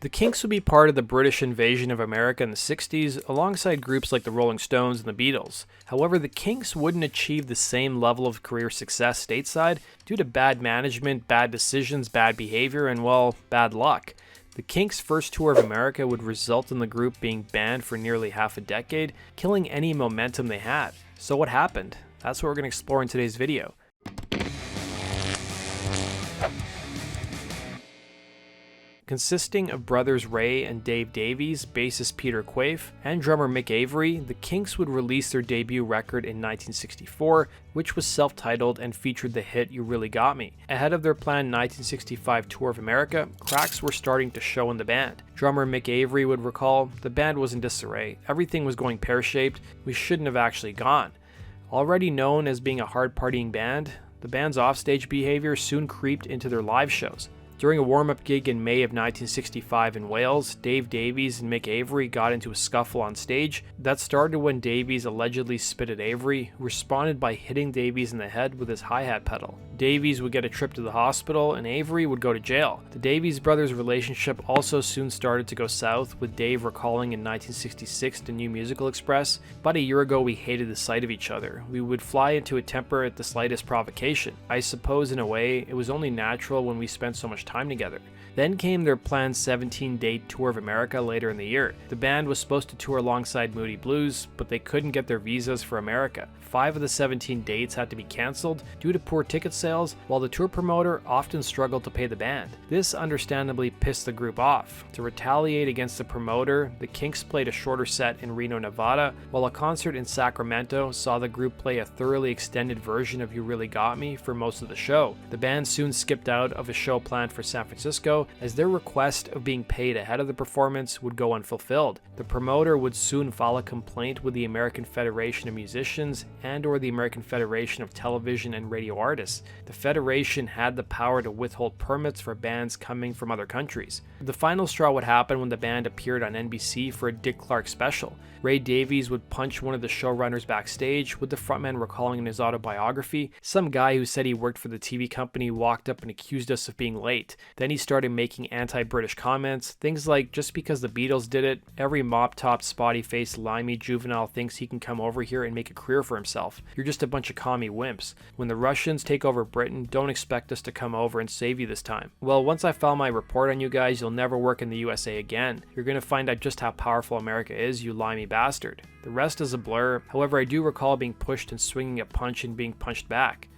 The Kinks would be part of the British invasion of America in the 60s, alongside groups like the Rolling Stones and the Beatles. However, the Kinks wouldn't achieve the same level of career success stateside due to bad management, bad decisions, bad behavior, and, well, bad luck. The Kinks' first tour of America would result in the group being banned for nearly half a decade, killing any momentum they had. So what happened? That's what we're going to explore in today's video. Consisting of brothers Ray and Dave Davies, bassist Peter Quaife, and drummer Mick Avory, the Kinks would release their debut record in 1964, which was self-titled and featured the hit You Really Got Me. Ahead of their planned 1965 tour of America, cracks were starting to show in the band. Drummer Mick Avory would recall, "The band was in disarray, everything was going pear-shaped, we shouldn't have actually gone." Already known as being a hard-partying band, the band's offstage behavior soon creeped into their live shows. During a warm-up gig in May of 1965 in Wales, Dave Davies and Mick Avory got into a scuffle on stage. That started when Davies allegedly spit at Avory, who responded by hitting Davies in the head with his hi-hat pedal. Davies would get a trip to the hospital, and Avory would go to jail. The Davies brothers' relationship also soon started to go south, with Dave recalling in 1966 to New Musical Express, "About a year ago we hated the sight of each other. We would fly into a temper at the slightest provocation. I suppose in a way, it was only natural when we spent so much time together." Then came their planned 17-date tour of America later in the year. The band was supposed to tour alongside Moody Blues, but they couldn't get their visas for America. 5 of the 17 dates had to be cancelled due to poor ticket sales, while the tour promoter often struggled to pay the band. This understandably pissed the group off. To retaliate against the promoter, the Kinks played a shorter set in Reno, Nevada, while a concert in Sacramento saw the group play a thoroughly extended version of You Really Got Me for most of the show. The band soon skipped out of a show planned for San Francisco, as their request of being paid ahead of the performance would go unfulfilled. The promoter would soon file a complaint with the American Federation of Musicians and/or the American Federation of Television and Radio Artists. The federation had the power to withhold permits for bands coming from other countries. The final straw would happen when the band appeared on NBC for a Dick Clark special. Ray Davies would punch one of the showrunners backstage, with the frontman recalling in his autobiography, "Some guy who said he worked for the TV company walked up and accused us of being late. Then he started making anti-British comments, things like, just because the Beatles did it, every mop-top, spotty-faced, limey juvenile thinks he can come over here and make a career for himself. You're just a bunch of commie wimps. When the Russians take over Britain, don't expect us to come over and save you this time. Well, once I file my report on you guys, you'll never work in the USA again. You're gonna find out just how powerful America is, you limey bastard." The rest is a blur. However, I do recall being pushed and swinging a punch and being punched back.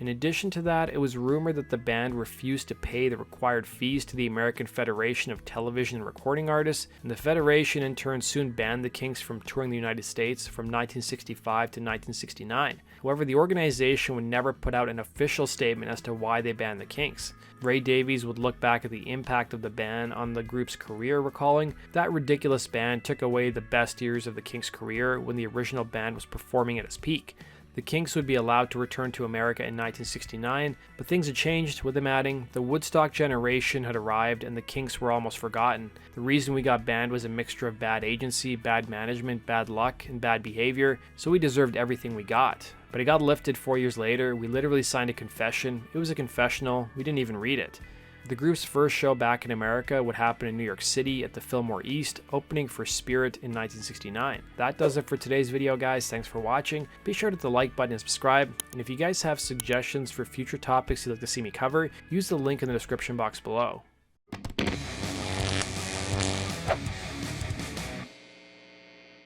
In addition to that, it was rumored that the band refused to pay the required fees to the American Federation of Television and Recording Artists, and the federation in turn soon banned the Kinks from touring the United States from 1965 to 1969. However, the organization would never put out an official statement as to why they banned the Kinks. Ray Davies would look back at the impact of the ban on the group's career, recalling, "That ridiculous ban took away the best years of the Kinks' career when the original band was performing at its peak." The Kinks would be allowed to return to America in 1969, but things had changed, with him adding, "The Woodstock generation had arrived and the Kinks were almost forgotten. The reason we got banned was a mixture of bad agency, bad management, bad luck, and bad behavior, so we deserved everything we got. But it got lifted 4 years later. We literally signed a confession. It was a confessional. We didn't even read it." The group's first show back in America would happen in New York City at the Fillmore East, opening for Spirit in 1969. That does it for today's video, guys. Thanks for watching. Be sure to hit the like button and subscribe. And if you guys have suggestions for future topics you'd like to see me cover, use the link in the description box below.